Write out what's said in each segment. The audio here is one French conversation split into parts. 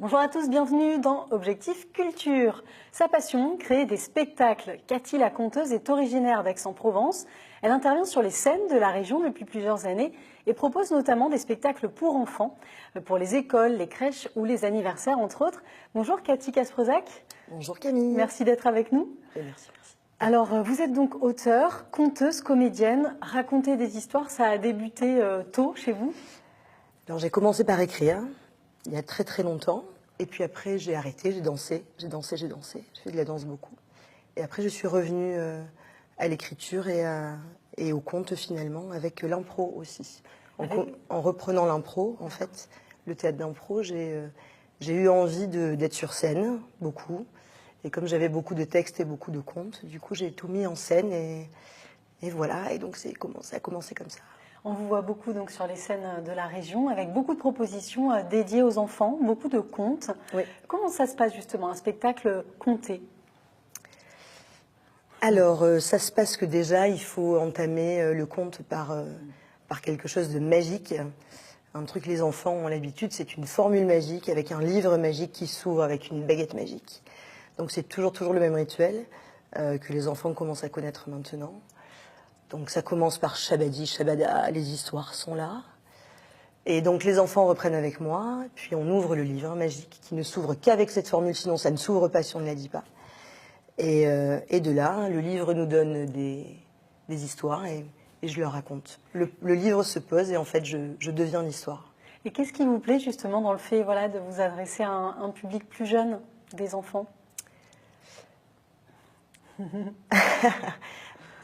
Bonjour à tous, bienvenue dans Objectif Culture. Sa passion, créer des spectacles. Cathy la conteuse est originaire d'Aix-en-Provence. Elle intervient sur les scènes de la région depuis plusieurs années et propose notamment des spectacles pour enfants, pour les écoles, les crèches ou les anniversaires entre autres. Bonjour Cathy Kasprzac. Bonjour Camille. Merci d'être avec nous. Merci. Alors, vous êtes donc auteure, conteuse, comédienne. Raconter des histoires, ça a débuté tôt chez vous? Alors j'ai commencé par écrire, il y a très très longtemps. Et puis après j'ai arrêté, j'ai dansé. J'ai fait de la danse beaucoup. Et après je suis revenue à l'écriture et au conte finalement, avec l'impro aussi. En reprenant l'impro, en fait, le théâtre d'impro, j'ai eu envie d'être sur scène, beaucoup. Et comme j'avais beaucoup de textes et beaucoup de contes, du coup j'ai tout mis en scène et voilà. Et donc ça a commencé comme ça. On vous voit beaucoup donc sur les scènes de la région, avec beaucoup de propositions dédiées aux enfants, beaucoup de contes. Oui. Comment ça se passe justement, un spectacle conté? Alors, ça se passe que déjà, il faut entamer le conte par quelque chose de magique. Un truc que les enfants ont l'habitude, c'est une formule magique avec un livre magique qui s'ouvre avec une baguette magique. Donc c'est toujours le même rituel que les enfants commencent à connaître maintenant. Donc ça commence par Shabadi, Shabada, les histoires sont là. Et donc les enfants reprennent avec moi, puis on ouvre le livre magique qui ne s'ouvre qu'avec cette formule, sinon ça ne s'ouvre pas si on ne la dit pas. Et de là, le livre nous donne des histoires et je leur raconte. Le livre se pose et en fait je deviens l'histoire. Et qu'est-ce qui vous plaît justement dans le fait de vous adresser à un public plus jeune, des enfants?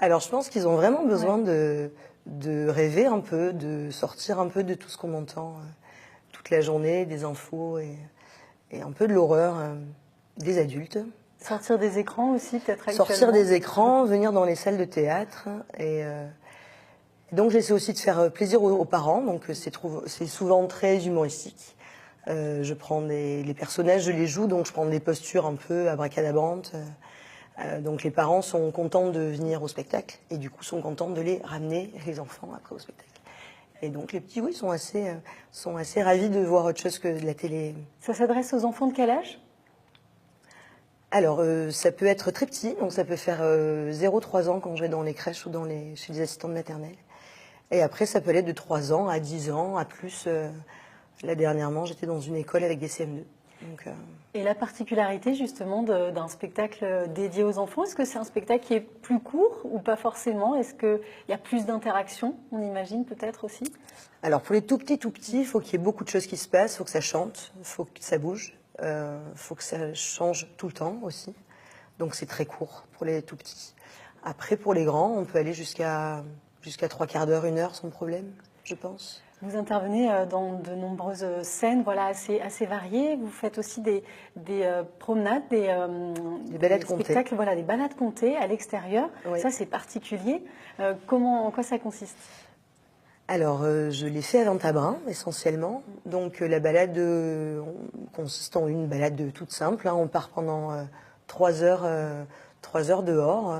Alors je pense qu'ils ont vraiment besoin de rêver un peu, de sortir un peu de tout ce qu'on entend toute la journée, des infos et un peu de l'horreur des adultes. Sortir des écrans aussi peut-être actuellement. Sortir des écrans, venir dans les salles de théâtre. Et donc j'essaie aussi de faire plaisir aux parents, donc c'est souvent très humoristique. Je prends les personnages, je les joue, donc je prends des postures un peu abracadabantes. Donc les parents sont contents de venir au spectacle et du coup sont contents de les ramener, les enfants, après au spectacle. Et donc les petits, oui, sont assez ravis de voir autre chose que de la télé. Ça s'adresse aux enfants de quel âge? Alors ça peut être très petit, donc ça peut faire 0-3 ans quand je vais dans les crèches ou chez les assistantes maternelles. Et après ça peut aller de 3 ans à 10 ans, à plus. Là dernièrement j'étais dans une école avec des CM2. Donc, Et la particularité justement d'un spectacle dédié aux enfants, est-ce que c'est un spectacle qui est plus court ou pas forcément? Est-ce qu'il y a plus d'interaction, on imagine peut-être aussi? Alors pour les tout petits, il faut qu'il y ait beaucoup de choses qui se passent, il faut que ça chante, il faut que ça bouge, il faut que ça change tout le temps aussi. Donc c'est très court pour les tout petits. Après pour les grands, on peut aller jusqu'à 3/4 d'heure, 1 heure sans problème, je pense. Vous intervenez dans de nombreuses scènes assez variées. Vous faites aussi des promenades, des balades spectacles, contées. Des balades contées à l'extérieur. Oui. Ça, c'est particulier. En quoi ça consiste? Alors, je l'ai fait à Ventabren, essentiellement. Donc, la balade consiste en une balade toute simple. Hein. On part pendant 3 heures, 3 heures dehors.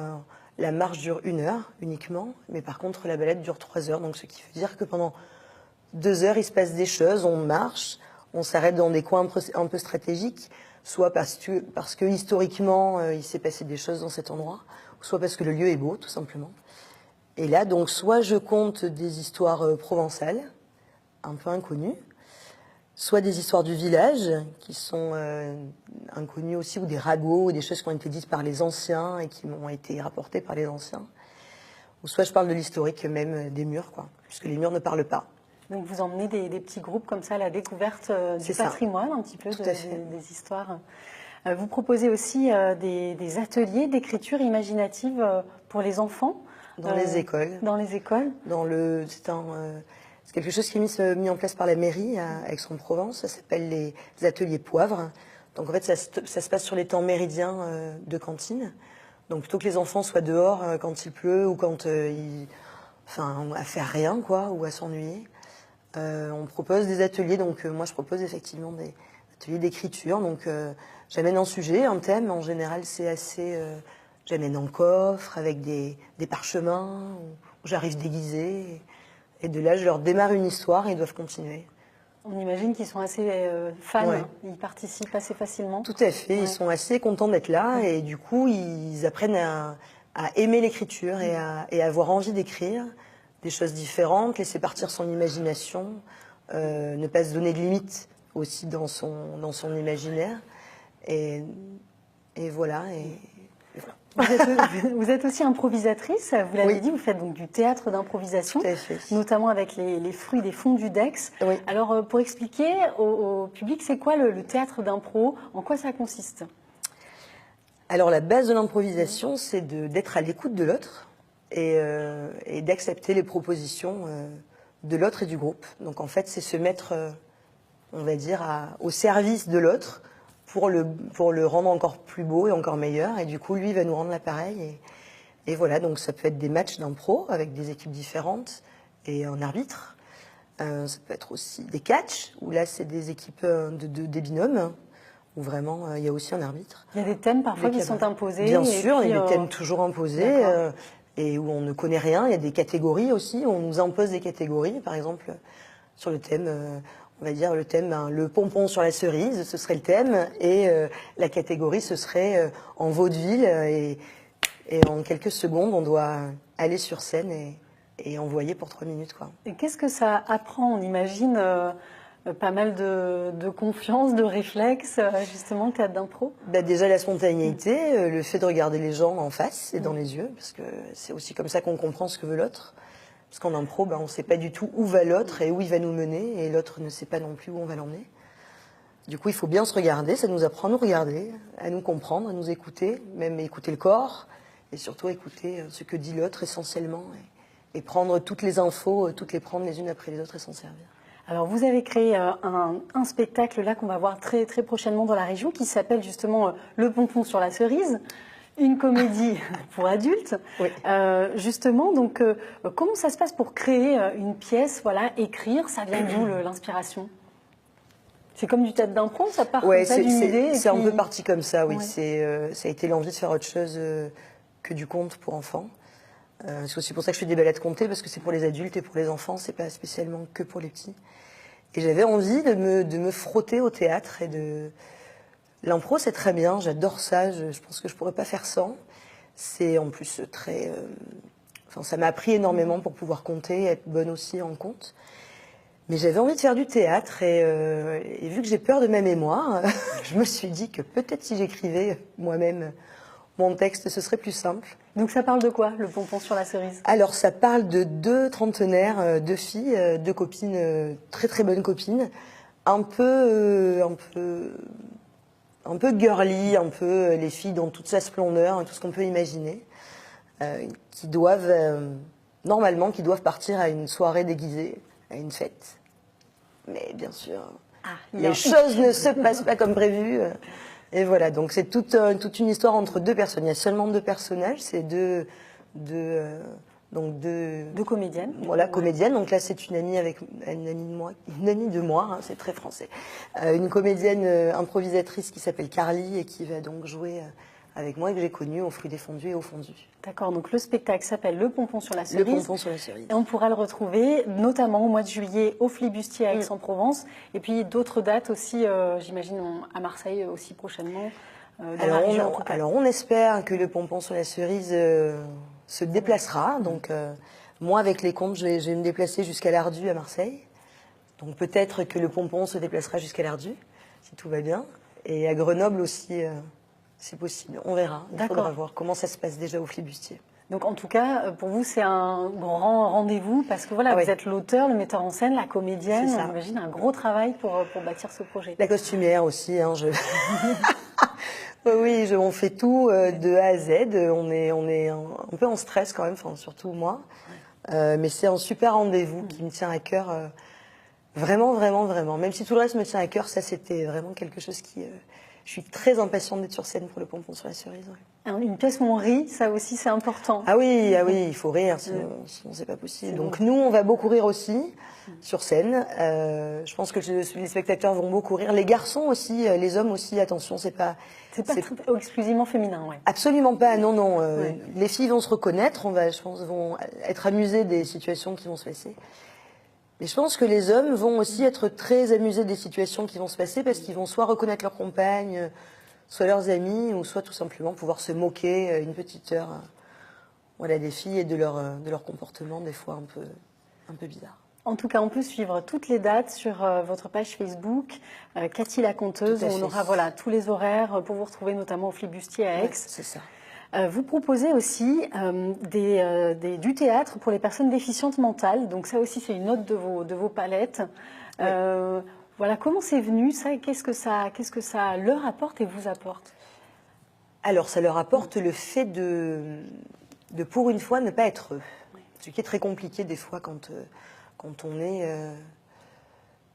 La marche dure 1 heure uniquement. Mais par contre, la balade dure 3 heures. Donc, ce qui veut dire que pendant 2 heures, il se passe des choses. On marche, on s'arrête dans des coins un peu stratégiques, soit parce que historiquement, il s'est passé des choses dans cet endroit, soit parce que le lieu est beau, tout simplement. Et là, donc, soit je conte des histoires provençales, un peu inconnues, soit des histoires du village, qui sont inconnues aussi, ou des ragots, ou des choses qui ont été dites par les anciens et qui m'ont été rapportées par les anciens. Ou soit je parle de l'historique même des murs, puisque les murs ne parlent pas. Donc vous emmenez des petits groupes comme ça à la découverte du patrimoine, un petit peu des histoires. Vous proposez aussi des ateliers d'écriture imaginative pour les enfants. Dans les écoles. Dans les écoles. C'est quelque chose qui est mis en place par la mairie à Aix-en-Provence. Ça s'appelle les ateliers poivre. Donc en fait, ça se passe sur les temps méridiens de cantine. Donc plutôt que les enfants soient dehors quand il pleut ou quand à faire rien, ou à s'ennuyer, on propose des ateliers. Donc moi, je propose effectivement des ateliers d'écriture. Donc j'amène un sujet, un thème. En général, c'est assez... J'amène un coffre avec des parchemins où j'arrive déguisée. Et de là, je leur démarre une histoire et ils doivent continuer. On imagine qu'ils sont assez fans, Ouais. ils participent assez facilement. Tout à fait, Ouais. ils sont assez contents d'être là et du coup, ils apprennent à aimer l'écriture et à avoir envie d'écrire des choses différentes, laisser partir son imagination, ne pas se donner de limites aussi dans son imaginaire. Et, et voilà. Et voilà. Vous êtes aussi improvisatrice, vous l'avez Oui. dit, vous faites donc du théâtre d'improvisation, Tout à fait. notamment avec les fruits des fondus d'Aix. Oui. Alors, pour expliquer au public, c'est quoi le théâtre d'impro? En quoi ça consiste? Alors la base de l'improvisation, c'est d'être à l'écoute de l'autre et d'accepter les propositions de l'autre et du groupe. Donc en fait, c'est se mettre, on va dire, au service de l'autre pour le rendre encore plus beau et encore meilleur. Et du coup, lui, il va nous rendre l'appareil. Et voilà, donc ça peut être des matchs d'impro avec des équipes différentes et un arbitre. Ça peut être aussi des catchs, où là, c'est des équipes des binômes, où vraiment, il y a aussi un arbitre. Il y a des thèmes parfois Des qui sont imposés. Bien et sûr, puis, il y a des thèmes toujours imposés et où on ne connaît rien. Il y a des catégories aussi, où on nous impose des catégories. Par exemple, sur le thème, on va dire le thème, le pompon sur la cerise, ce serait le thème. Et la catégorie, ce serait en vaudeville. Et en quelques secondes, on doit aller sur scène et envoyer pour 3 minutes, quoi. Et qu'est-ce que ça apprend? On imagine pas mal de confiance, de réflexe, justement, le théâtre d'impro. Bah déjà la spontanéité, le fait de regarder les gens en face et dans les yeux, parce que c'est aussi comme ça qu'on comprend ce que veut l'autre. Parce qu'en impro, on ne sait pas du tout où va l'autre et où il va nous mener, et l'autre ne sait pas non plus où on va l'emmener. Du coup, il faut bien se regarder, ça nous apprend à nous regarder, à nous comprendre, à nous écouter, même écouter le corps, et surtout écouter ce que dit l'autre essentiellement, et prendre toutes les infos, toutes les prendre les unes après les autres et s'en servir. Alors, vous avez créé un spectacle là qu'on va voir très, très prochainement dans la région qui s'appelle justement Le pompon sur la cerise, une comédie pour adultes. Oui. Justement, donc, comment ça se passe pour créer une pièce, voilà, écrire, ça vient d'où l'inspiration? C'est comme du théâtre d'impro, ça part Ouais, comme ça d'une idée. c'est un peu parti comme ça, oui. Ouais. Ça a été l'envie de faire autre chose que du conte pour enfants. C'est aussi pour ça que je fais des balades contées, parce que c'est pour les adultes et pour les enfants, c'est pas spécialement que pour les petits. Et j'avais envie de me frotter au théâtre et de... L'impro, c'est très bien, j'adore ça, je pense que je pourrais pas faire sans. C'est en plus très... Enfin, ça m'a appris énormément pour pouvoir compter, être bonne aussi en conte. Mais j'avais envie de faire du théâtre et vu que j'ai peur de ma mémoire, je me suis dit que peut-être si j'écrivais moi-même mon texte, ce serait plus simple. Donc ça parle de quoi, Le pompon sur la cerise? Alors ça parle de 2 trentenaires, 2 filles, 2 copines, très très bonnes copines, un peu girly, un peu les filles dans toute sa splendeur, tout ce qu'on peut imaginer, qui doivent partir à une soirée déguisée, à une fête. Mais bien sûr, les choses ne se passent pas comme prévu. Et voilà, donc c'est toute une histoire entre 2 personnes. Il y a seulement 2 personnages, c'est deux comédiennes. Voilà, comédiennes. Donc là, c'est une amie de moi, hein, c'est très français. Une comédienne improvisatrice qui s'appelle Carly et qui va donc jouer avec moi, que j'ai connue au fruit des fondus et au fondu. D'accord, donc le spectacle s'appelle Le pompon sur la cerise. Le pompon sur la cerise. Et on pourra le retrouver notamment au mois de juillet au Flibustier à Aix-en-Provence. Et puis d'autres dates aussi, j'imagine, à Marseille aussi prochainement. Alors on espère que le pompon sur la cerise se déplacera. Donc moi, avec les contes, je vais me déplacer jusqu'à l'Ardu à Marseille. Donc peut-être que le pompon se déplacera jusqu'à l'Ardu, si tout va bien. Et à Grenoble aussi... c'est possible, on verra. Il faudra voir comment ça se passe déjà au Flibustier. Donc en tout cas, pour vous, c'est un grand rendez-vous parce que voilà, vous êtes l'auteur, le metteur en scène, la comédienne. On imagine un gros travail pour bâtir ce projet. La costumière aussi. Hein, oui, on fait tout de A à Z. On est un peu en stress quand même, enfin, surtout moi. Mais c'est un super rendez-vous qui me tient à cœur. Vraiment, vraiment, vraiment. Même si tout le reste me tient à cœur, ça c'était vraiment quelque chose qui... Je suis très impatiente d'être sur scène pour le pompon sur la cerise. Ouais. Une pièce où on rit, ça aussi c'est important. Ah oui, il faut rire, sinon c'est pas possible. Donc nous, on va beaucoup rire aussi sur scène. Je pense que les spectateurs vont beaucoup rire. Les garçons aussi, les hommes aussi, attention, c'est pas exclusivement féminin, ouais. Absolument pas, non. Les filles vont se reconnaître, je pense, vont être amusées des situations qui vont se passer. Mais je pense que les hommes vont aussi être très amusés des situations qui vont se passer parce qu'ils vont soit reconnaître leur compagne, soit leurs amis, ou soit tout simplement pouvoir se moquer une petite heure voilà, des filles et de leur comportement des fois un peu bizarre. En tout cas, on peut suivre toutes les dates sur votre page Facebook, Cathy la conteuse. On aura voilà, tous les horaires pour vous retrouver notamment au Flibustier à Aix. Ouais, c'est ça. Vous proposez aussi du théâtre pour les personnes déficientes mentales. Donc ça aussi, c'est une autre de vos palettes. Ouais. Voilà, comment c'est venu ça et qu'est-ce que ça leur apporte et vous apporte? Alors, ça leur apporte le fait de pour une fois ne pas être eux. Oui. Ce qui est très compliqué des fois quand on est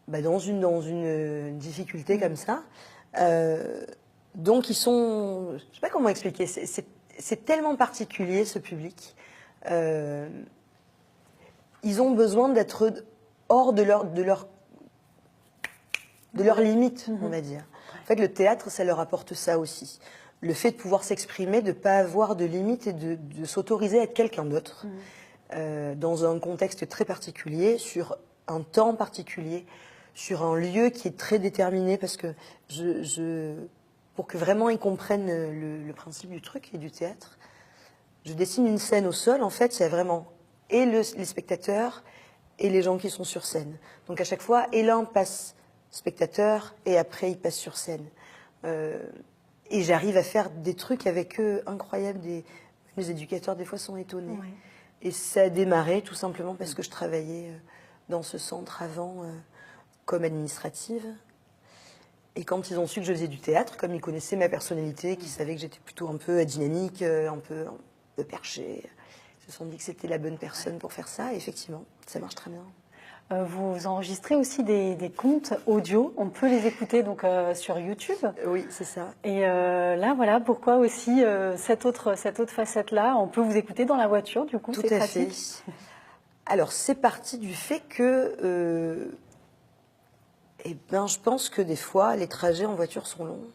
dans une difficulté comme ça. Donc ils sont, je ne sais pas comment expliquer, c'est tellement particulier ce public. Ils ont besoin d'être hors de leur limite, on va dire. En fait, le théâtre, ça leur apporte ça aussi. Le fait de pouvoir s'exprimer, de ne pas avoir de limites et de s'autoriser à être quelqu'un d'autre. Dans un contexte très particulier, sur un temps particulier, sur un lieu qui est très déterminé, parce que pour que vraiment ils comprennent le principe du truc et du théâtre, je dessine une scène au sol, en fait, c'est vraiment et les spectateurs et les gens qui sont sur scène. Donc à chaque fois, et l'un passe spectateur et après il passe sur scène. Et j'arrive à faire des trucs avec eux incroyables, les éducateurs des fois sont étonnés. Ouais. Et ça a démarré tout simplement parce que je travaillais dans ce centre avant comme administrative. Et quand ils ont su que je faisais du théâtre, comme ils connaissaient ma personnalité, qu'ils savaient que j'étais plutôt un peu dynamique, un peu perchée, ils se sont dit que c'était la bonne personne pour faire ça. Et effectivement, ça marche très bien. Vous enregistrez aussi des contes audio. On peut les écouter donc sur YouTube. Oui, c'est ça. Et là, voilà, pourquoi aussi cette autre facette-là. On peut vous écouter dans la voiture, du coup, c'est pratique. Tout à fait. Alors, c'est parti du fait que, je pense que des fois, les trajets en voiture sont longs.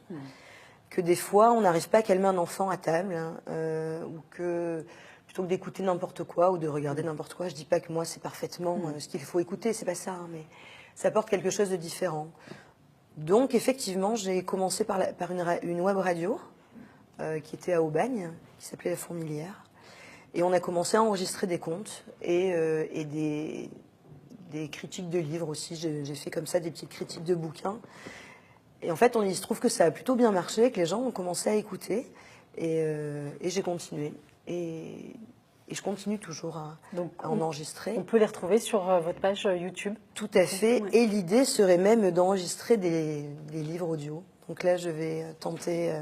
Que des fois, on n'arrive pas à calmer un enfant à table, ou que plutôt que d'écouter n'importe quoi ou de regarder n'importe quoi, je dis pas que moi c'est parfaitement ce qu'il faut écouter, c'est pas ça, mais ça apporte quelque chose de différent. Donc effectivement, j'ai commencé par une web radio qui était à Aubagne, qui s'appelait La Fourmilière, et on a commencé à enregistrer des contes et des critiques de livres aussi. J'ai fait comme ça des petites critiques de bouquins. Et en fait, il se trouve que ça a plutôt bien marché, que les gens ont commencé à écouter, et j'ai continué. Et je continue toujours à en enregistrer. On peut les retrouver sur votre page YouTube. Tout à fait. Ouais. Et l'idée serait même d'enregistrer des livres audio. Donc là, je vais tenter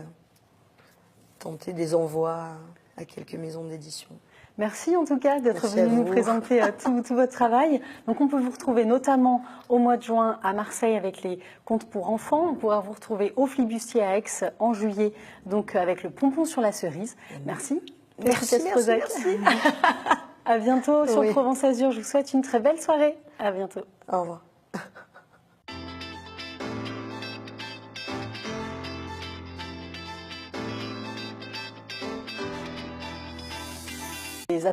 des envois à quelques maisons d'édition. Merci en tout cas d'être venu nous présenter tout votre travail. Donc on peut vous retrouver notamment au mois de juin à Marseille avec les contes pour enfants. On pourra vous retrouver au Flibustier à Aix en juillet, donc avec le pompon sur la cerise. Merci. Merci. À bientôt sur Provence Azur. Je vous souhaite une très belle soirée. À bientôt. Au revoir. Les